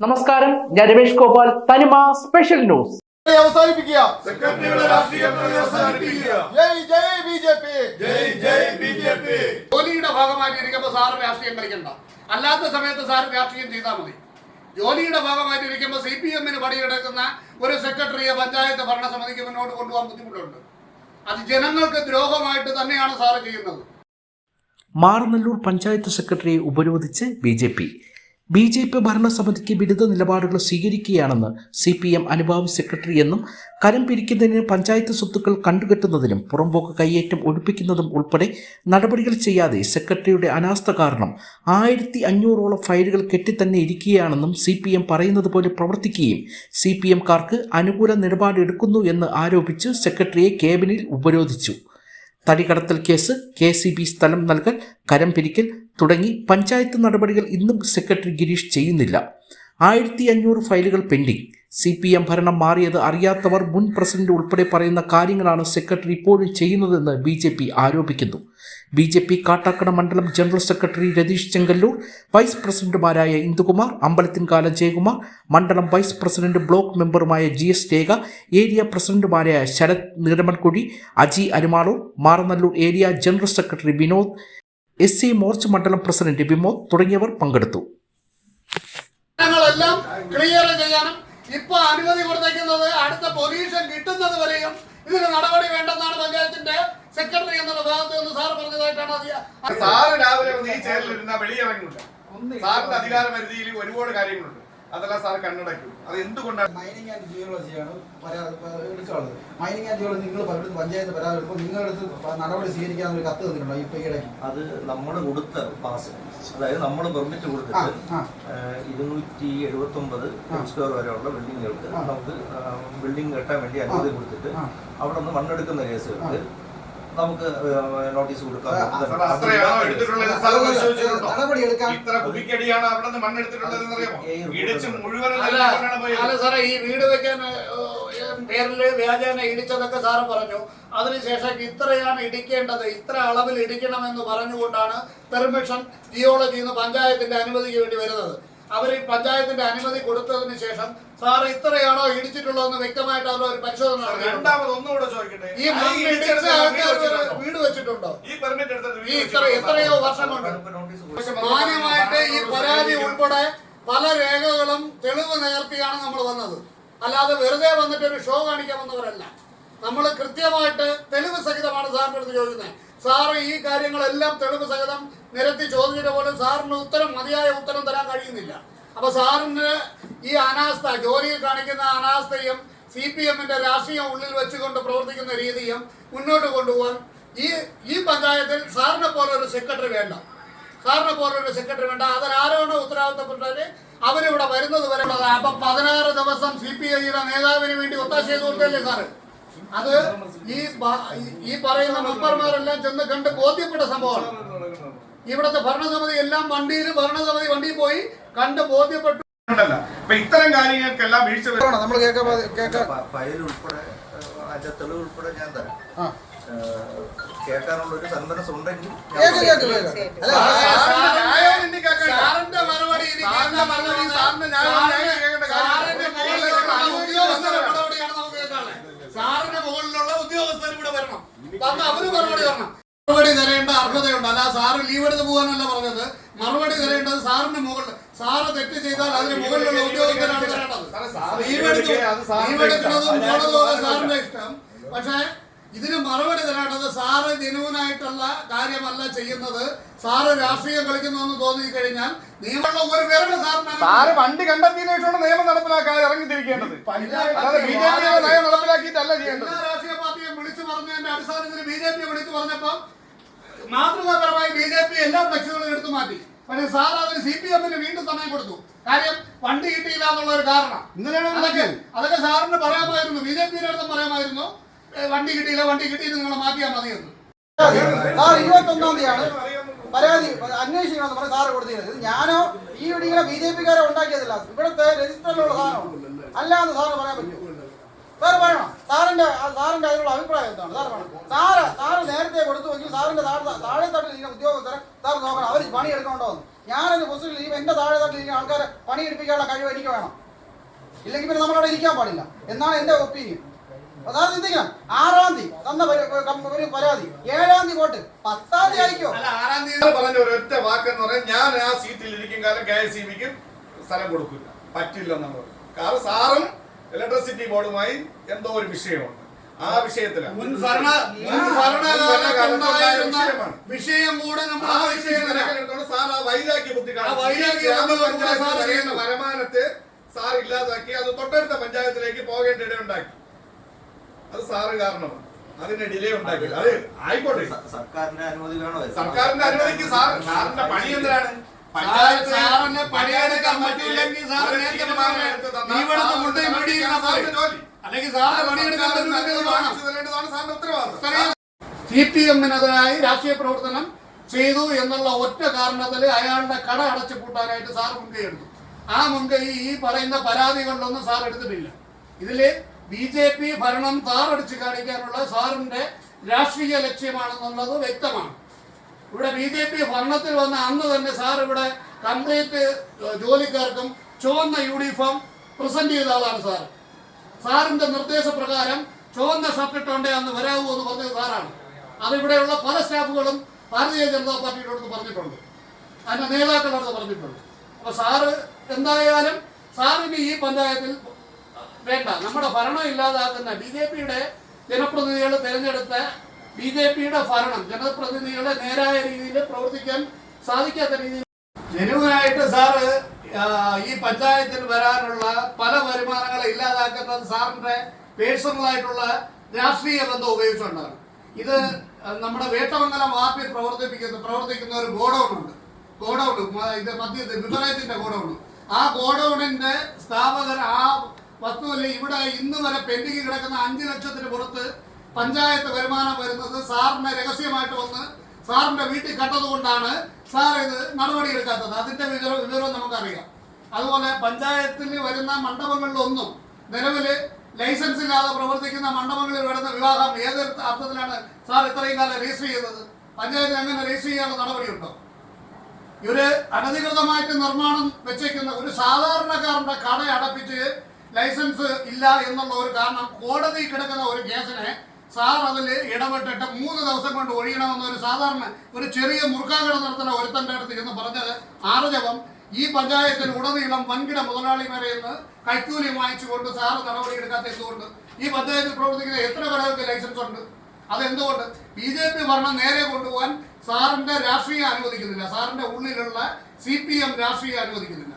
നമസ്കാരം, ഞാൻ രമേഷ് ഗോപാൽ, തനിമ സ്പെഷ്യൽ ന്യൂസ്. ജോലിയുടെ ഭാഗമായിട്ടിരിക്കുമ്പോൾ സാറ് രാഷ്ട്രീയം കളിക്കണ്ട, അല്ലാത്ത സമയത്ത് സാറ് രാഷ്ട്രീയം ചെയ്താൽ മതി. ജോലിയുടെ ഭാഗമായിട്ടിരിക്കുമ്പോൾ CPM-ന് പണിയെടുക്കുന്ന ഒരു സെക്രട്ടറിയെ പഞ്ചായത്ത് ഭരണസമിതിക്ക് മുന്നോട്ട് കൊണ്ടുപോകാൻ ബുദ്ധിമുട്ടുണ്ട്. അത് ജനങ്ങൾക്ക് ദ്രോഹമായിട്ട് തന്നെയാണ് സാറ് ചെയ്യുന്നത്. മാറനല്ലൂർ പഞ്ചായത്ത് സെക്രട്ടറിയെ ഉപരോധിച്ച് ബി ജെ പി ഭരണസമിതിക്ക് വിരുദ്ധ നിലപാടുകൾ സ്വീകരിക്കുകയാണെന്ന് CPM അനുഭാവി സെക്രട്ടറി എന്നും കരം പിരിക്കുന്നതിന് പഞ്ചായത്ത് സ്വത്തുക്കൾ കണ്ടുകെട്ടുന്നതിനും പുറമ്പോക്ക് കയ്യേറ്റം ഒഴിപ്പിക്കുന്നതും ഉൾപ്പെടെ നടപടികൾ ചെയ്യാതെ സെക്രട്ടറിയുടെ അനാസ്ഥ കാരണം 1500ഓളം ഫയലുകൾ കെട്ടിത്തന്നെ ഇരിക്കുകയാണെന്നും CPM പറയുന്നത് പോലെ പ്രവർത്തിക്കുകയും CPM-കാർക്ക് അനുകൂല നിലപാടെടുക്കുന്നു എന്ന് ആരോപിച്ച് സെക്രട്ടറിയെ ക്യാബിനിൽ ഉപരോധിച്ചു. തടികടത്തൽ കേസ്, KCB സ്ഥലം നൽകൽ, കരം പിരിക്കൽ തുടങ്ങി പഞ്ചായത്ത് നടപടികൾ ഇന്നും സെക്രട്ടറി ഗിരീഷ് ചെയ്യുന്നില്ല. 1500 ഫയലുകൾ പെൻഡിംഗ്. CPM ഭരണം മാറിയത് അറിയാത്തവർ മുൻ പ്രസിഡന്റ് ഉൾപ്പെടെ പറയുന്ന കാര്യങ്ങളാണ് സെക്രട്ടറി ഇപ്പോഴും ചെയ്യുന്നതെന്ന് BJP ആരോപിക്കുന്നു. BJP കാട്ടാക്കട മണ്ഡലം general secretary Ratheesh Chenkalloor, vice പ്രസിഡന്റുമാരായ ഇന്ദുകുമാർ, അമ്പലത്തിൻകാല ജയകുമാർ, മണ്ഡലം വൈസ് പ്രസിഡന്റ് ബ്ലോക്ക് മെമ്പറുമായ GS രേഖ, ഏരിയ പ്രസിഡന്റുമാരായ Sarath Needamankuzhi, Aji Arumaloor, Maranalloor area general secretary Vinod, SC Morcha മണ്ഡലം പ്രസിഡന്റ് വിമോദ് തുടങ്ങിയവർ പങ്കെടുത്തു. ക്ലിയർ ചെയ്യാനും ഇപ്പൊ അനുമതി കൊടുത്തേക്കുന്നത് അടുത്ത പൊല്യൂഷൻ കിട്ടുന്നത് വരെയും ഇതിന് നടപടി വേണ്ടെന്നാണ് പഞ്ചായത്തിന്റെ സെക്രട്ടറി എന്നുള്ള ഭാഗത്ത് നിന്ന് സാറ് പറഞ്ഞതായിട്ടാണ്. സാറ് രാവിലെ ഈ ചെയറിലിരുന്ന വെളിയിറങ്ങില്ല. സാറിന്റെ അധികാര പരിധിയിൽ ഒരുപാട് കാര്യങ്ങളുണ്ട്, അതെല്ലാം സാർ കണ്ണടയ്ക്കും. അത് എന്തുകൊണ്ടാണ് മൈനിങ് ആൻഡ് ജിയോളജിയാണ് എടുക്കാനുള്ളത്. മൈനിങ് ആൻഡ് ജിയോളജി നിങ്ങൾ പഞ്ചായത്ത് പരാതി എടുക്കുമ്പോൾ നിങ്ങളടുത്ത് നടപടി സ്വീകരിക്കാൻ ഒരു കത്ത് തന്നിട്ടുണ്ടോ ഇപ്പൊ ഈയിടെ? അത് നമ്മൾ കൊടുത്ത പാസ്, അതായത് നമ്മൾ പെർമിറ്റ് കൊടുത്തിട്ട് 279 സ്ക്വയർ വരെയുള്ള ബിൽഡിങ്ങുകൾക്ക് നമുക്ക് ബിൽഡിംഗ് കെട്ടാൻ വേണ്ടി അനുമതി കൊടുത്തിട്ട് അവിടെ നിന്ന് മണ്ണെടുക്കുന്ന കേസുകൾക്ക് നമുക്ക് നോട്ടീസ് കൊടുക്കാം. സാറേ, ഈ വീട് വെക്കാൻ പേരില് വ്യാജേന ഇടിച്ചതൊക്കെ സാറ് പറഞ്ഞു. അതിനുശേഷം ഇത്രയാണ് ഇടിക്കേണ്ടത്, ഇത്ര അളവിൽ ഇടിക്കണമെന്ന് പറഞ്ഞുകൊണ്ടാണ് പെർമിഷൻ ജിയോളജിന്ന് പഞ്ചായത്തിന്റെ അനുമതിക്ക് വേണ്ടി വരുന്നത്. അവർ ഈ പഞ്ചായത്തിന്റെ അനുമതി കൊടുത്തതിന് ശേഷം സാറ് ഇത്രയാണോ ഇടിച്ചിട്ടുള്ളതെന്ന് വ്യക്തമായിട്ട് അവർ ഒരു പരിശോധന ഈ മണ്ണിടിച്ച ആൾക്കാർ വീട് വെച്ചിട്ടുണ്ടോ? ഈ എത്രയോ വർഷം കൊണ്ട് മാന്യമായിട്ട് ഈ പരാതി ഉൾപ്പെടെ പല രേഖകളും തെളിവ് നികർത്തിയാണ് നമ്മൾ വന്നത്. അല്ലാതെ വെറുതെ വന്നിട്ട് ഒരു ഷോ കാണിക്കാൻ വന്നവരല്ല. നമ്മൾ കൃത്യമായിട്ട് തെളിവ് സഹിതമാണ് സാറിന്റെ അടുത്ത് ചോദിക്കുന്നത്. സാറ് ഈ കാര്യങ്ങളെല്ലാം തെളിവ് സഹിതം നിരത്തി ചോദിച്ചിട്ട് പോലും സാറിന് മതിയായ ഉത്തരം തരാൻ കഴിയുന്നില്ല. അപ്പൊ സാറിന് ഈ അനാസ്ഥ, ജോലിയിൽ കാണിക്കുന്ന അനാസ്ഥയും CPM-ന്റെ രാഷ്ട്രീയം ഉള്ളിൽ വെച്ചുകൊണ്ട് പ്രവർത്തിക്കുന്ന രീതിയും മുന്നോട്ട് കൊണ്ടുപോകാൻ ഈ പഞ്ചായത്തിൽ സാറിനെ പോലെ ഒരു സെക്രട്ടറി വേണ്ട. അതിനാരാണോ ഉത്തരവാദിത്തപ്പെട്ടത് അവരിവിടെ വരുന്നത് വരെ. അപ്പൊ 16 ദിവസം CPI-യുടെ നേതാവിന് വേണ്ടി ഒത്താശ ചെയ്ത് കൊടുത്തല്ലേ സാറ്? അത് ഈ പറയുന്ന മെമ്പർമാരെല്ലാം ചെന്ന് കണ്ട് ബോധ്യപ്പെട്ട സംഭവമാണ്. ഇവിടുത്തെ ഭരണസമിതി എല്ലാം ഭരണസമിതി വണ്ടിയിൽ പോയി കണ്ട് ബോധ്യപ്പെട്ടു. ഇത്തരം കാര്യങ്ങൾക്കെല്ലാം വീഴ്ച നമ്മൾ ഫയൽ ഉൾപ്പെടെ അതിന്റെ തെളിവ് ഉൾപ്പെടെ ഞാൻ തരാം. കേൾക്കാനുള്ള ഒരു സന്മനസ് ഉണ്ടെങ്കിൽ സാറിന്റെ മുകളിലുള്ള ഉദ്യോഗസ്ഥർ ഇവിടെ വരണം, അവര് മറുപടി തരേണ്ട അർഹതയുണ്ട്. അല്ല, സാറ് ലീവ് എടുത്ത് പോകാനല്ല പറഞ്ഞത്. മറുപടി തരേണ്ടത് സാറിന്റെ മുകളിൽ. സാറ് തെറ്റ് ചെയ്താൽ അതിന് മുകളിലുള്ള ഉദ്യോഗസ്ഥരാണ് തരേണ്ടത്. ലീവ് എടുക്കുന്നതും പോണതും സാറിന്റെ ഇഷ്ടം. പക്ഷേ ഇതിന് മറുപടി തരേണ്ടത് സാറ് ജനുവനായിട്ടുള്ള കാര്യമല്ല ചെയ്യുന്നത്. സാറ് രാഷ്ട്രീയം കളിക്കുന്നു തോന്നി കഴിഞ്ഞാൽ നിയമമുള്ള ഒരു പേരുടെ സാറ് വണ്ടി കണ്ടെത്തിയതിനു ശേഷമാണ് നിയമം നടപ്പിലാക്കാതെ ഇറങ്ങിത്തിരിക്കേണ്ടത്. നയം നടപ്പിലാക്കിയിട്ടല്ല ചെയ്യേണ്ടത്. എല്ലാ രാഷ്ട്രീയ പാർട്ടിയും വിളിച്ചു പറഞ്ഞതിന്റെ അടിസ്ഥാനത്തിൽ BJP വിളിച്ചു പറഞ്ഞപ്പോൾ മാതൃകാപരമായി BJP എല്ലാ കക്ഷികളും എടുത്തു മാറ്റി. പക്ഷേ സാർ അതിന് CPM-ന് വീണ്ടും സമയം കൊടുത്തു. കാര്യം വണ്ടി കിട്ടിയില്ല എന്നുള്ള ഒരു കാരണം. അതൊക്കെ സാറിന് പറയാമായിരുന്നു, BJP-യുടെ അടുത്ത് പറയാമായിരുന്നു. വണ്ടി കിട്ടി നിങ്ങൾ മാറ്റിയാൽ മതിയെന്ന്. 21-ാം തീയതിയാണ് പരാതി അന്വേഷിക്കണമെന്ന് പറഞ്ഞ് സാറ് കൊടുത്തിരുന്നത്. ഞാനോ ഈ വീടിങ്ങനെ BJP-കാരെ ഉണ്ടാക്കിയതല്ല, ഇവിടുത്തെ രജിസ്റ്ററിലുള്ള സാധനമാണ്. അല്ലാന്ന് സാറ് പറയാൻ പറ്റുമോ? സാറ് പറയണം. സാറിന്റെ അതിനുള്ള അഭിപ്രായം എന്താണ്? സാറ് പറയണം. സാറ് നേരത്തെ കൊടുത്തു വെങ്കിൽ സാറിന്റെ താഴെ തട്ടിൽ ഉദ്യോഗസ്ഥരെ സാർ നോക്കണം, അവർ പണിയെടുക്കണ്ടോന്ന്. ഞാനൊരു പൊസിഷനിൽ ഈ എൻ്റെ താഴെ തട്ടിലിരിക്കുന്ന ആൾക്കാരെ പണിയെടുപ്പിക്കാനുള്ള കഴിവ് എനിക്ക് വേണം. ഇല്ലെങ്കിൽ പിന്നെ നമ്മളവിടെ ഇരിക്കാൻ പാടില്ല എന്നാണ് എൻ്റെ ഒപ്പീനിയൻ. അതാണ് ചിന്തിക്കണം. 6-ാം തീയതി തന്ന ഒരു പരാതി 7-ാം തീയതി പോട്ട് 10-ാം തീയതി അയക്കോ. അല്ല 6-ാം തീയതി പറഞ്ഞ ഒരൊറ്റ വാക്കെന്ന് പറയാൻ ഞാൻ ആ സീറ്റിൽ ഇരിക്കും കാലം KSEBക്ക് സ്ഥലം കൊടുക്കില്ല, പറ്റില്ലെന്നാണ്. കാരണം സാറും ഇലക്ട്രിസിറ്റി ബോർഡുമായി എന്തോ ഒരു വിഷയമുണ്ട്. ആ വിഷയത്തിലാണ് വിഷയം കൂടെ നമ്മൾ ആ വിഷയം സാർ ആ വൈരാഗ്യ ബുദ്ധി വരുമാനത്തെ സാർ ഇല്ലാതാക്കി അത് തൊട്ടടുത്ത പഞ്ചായത്തിലേക്ക് പോകേണ്ട ഇടയുണ്ടാക്കി. അത് സാറ് കാരണമാണ് അതിന് ഡിലേ ഉണ്ടാക്കി. അത് ആയിക്കോട്ടെ, സർക്കാരിന്റെ അനുമതി വേണോ? സർക്കാരിന്റെ അനുമതിക്ക് സാറിന്റെ പണി എന്തിനാണ്? സാറിന് പണിയെടുക്കാൻ പറ്റില്ലെങ്കിൽ അല്ലെങ്കിൽ സാറിന് പണിയെടുക്കാൻ CPM-നെതിരായി രാഷ്ട്രീയ പ്രവർത്തനം ചെയ്തു എന്നുള്ള ഒറ്റ കാരണത്തിൽ അയാളുടെ കട അടച്ചു പൂട്ടാനായിട്ട് സാർ മുൻകൈ എടുത്തു. ആ മുൻകൈ ഈ പറയുന്ന പരാതികളിലൊന്നും സാർ എടുത്തിട്ടില്ല. ഇതില് BJP ഭരണം താറടിച്ച് കാണിക്കാനുള്ള സാറിന്റെ രാഷ്ട്രീയ ലക്ഷ്യമാണെന്നുള്ളത് വ്യക്തമാണ്. ഇവിടെ BJP ഭരണത്തിൽ വന്ന അന്ന് തന്നെ സാർ ഇവിടെ കംപ്ലീറ്റ് ജോലിക്കാർക്കും ചുവന്ന യൂണിഫോം പ്രസന്റ് ചെയ്ത ആളാണ് സാർ. സാറിന്റെ നിർദ്ദേശപ്രകാരം ചുവന്ന ഷർട്ട് ഇട്ടോണ്ടേ അന്ന് വരാവൂ എന്ന് പറഞ്ഞത് സാറാണ്. അതിവിടെയുള്ള പല സ്റ്റാഫുകളും ഭാരതീയ ജനതാ പാർട്ടിയോട് പറഞ്ഞിട്ടുണ്ട്, അതിന്റെ നേതാക്കളോട് പറഞ്ഞിട്ടുണ്ട്. അപ്പൊ സാറ് എന്തായാലും സാറിന് ഈ പഞ്ചായത്തിൽ വേണ്ട, നമ്മുടെ ഭരണം ഇല്ലാതാക്കുന്ന BJP-യുടെ ജനപ്രതിനിധികൾ തിരഞ്ഞെടുത്ത BJP-യുടെ ഭരണം ജനപ്രതിനിധികളെ നേരായ രീതിയിൽ പ്രവർത്തിക്കാൻ സാധിക്കാത്ത രീതിയിൽ ജനുവനായിട്ട് സാറ് ഈ പഞ്ചായത്തിൽ വരാനുള്ള പല വരുമാനങ്ങളെ ഇല്ലാതാക്കുന്നത് സാറിന്റെ പേഴ്സണലായിട്ടുള്ള രാഷ്ട്രീയ ബന്ധം ഉപയോഗിച്ചുകൊണ്ടാണ്. ഇത് നമ്മുടെ വേട്ടമംഗലം വാർഡിൽ പ്രവർത്തിക്കുന്ന ഒരു ഗോഡൌൺ ഇത് മധ്യത്തിൽ വിപണയത്തിന്റെ ഗോഡൌൺ. ആ ഗോഡൌണിന്റെ സ്ഥാപകർ ആ വസ്തുവിൽ ഇവിടെ ഇന്ന് വരെ പെൻഡിങ് കിടക്കുന്ന 5 ലക്ഷത്തിന് പുറത്ത് പഞ്ചായത്ത് വരുമാനം വരുന്നത് സാറിന് രഹസ്യമായിട്ട് വന്ന് സാറിന്റെ വീട്ടിൽ കണ്ടതുകൊണ്ടാണ് സാർ ഇത് നടപടിയെടുക്കാത്തത്. അതിന്റെ വിവരം നമുക്കറിയാം. അതുപോലെ പഞ്ചായത്തിൽ വരുന്ന മണ്ഡപങ്ങളിലൊന്നും നിലവില് ലൈസൻസ് ഇല്ലാതെ പ്രവർത്തിക്കുന്ന മണ്ഡപങ്ങളിൽ വരുന്ന വിവാഹം ഏത് അർത്ഥത്തിലാണ് സാർ ഇത്രയും കാലം രജിസ്റ്റർ ചെയ്തത്? പഞ്ചായത്തിൽ അങ്ങനെ രജിസ്റ്റർ ചെയ്യാനുള്ള നടപടിയുണ്ടോ? ഇവര് അനധികൃതമായിട്ട് നിർമ്മാണം വെച്ചേക്കുന്ന ഒരു സാധാരണക്കാരന്റെ കട അടപ്പിച്ച് ലൈസൻസ് ഇല്ല എന്നുള്ള ഒരു കാരണം കോടതി കിടക്കുന്ന ഒരു കേസിനെ സാർ അതിൽ ഇടപെട്ടിട്ട് 3 ദിവസം കൊണ്ട് ഒഴിയണമെന്ന് ഒരു സാധാരണ ഒരു ചെറിയ മുറുക്കാകട നടത്തുന്ന ഒരുത്തൻ്റെ അടുത്ത് എന്ന് പറഞ്ഞത് ആർജവം ഈ പഞ്ചായത്തിൽ ഉടനീളം വൻകിട മുതലാളിമാരെ നിന്ന് കൈക്കൂലി വാങ്ങിച്ചുകൊണ്ട് സാറ് നടപടിയെടുക്കാത്ത എന്തുകൊണ്ട്? ഈ പഞ്ചായത്തിൽ പ്രവർത്തിക്കുന്ന എത്ര കടകൾക്ക് ലൈസൻസ് ഉണ്ട്? അതെന്തുകൊണ്ട്? BJP ഭരണം നേരെ കൊണ്ടുപോകാൻ സാറിന്റെ രാഷ്ട്രീയം അനുവദിക്കുന്നില്ല, സാറിന്റെ ഉള്ളിലുള്ള CPM രാഷ്ട്രീയം അനുവദിക്കുന്നില്ല.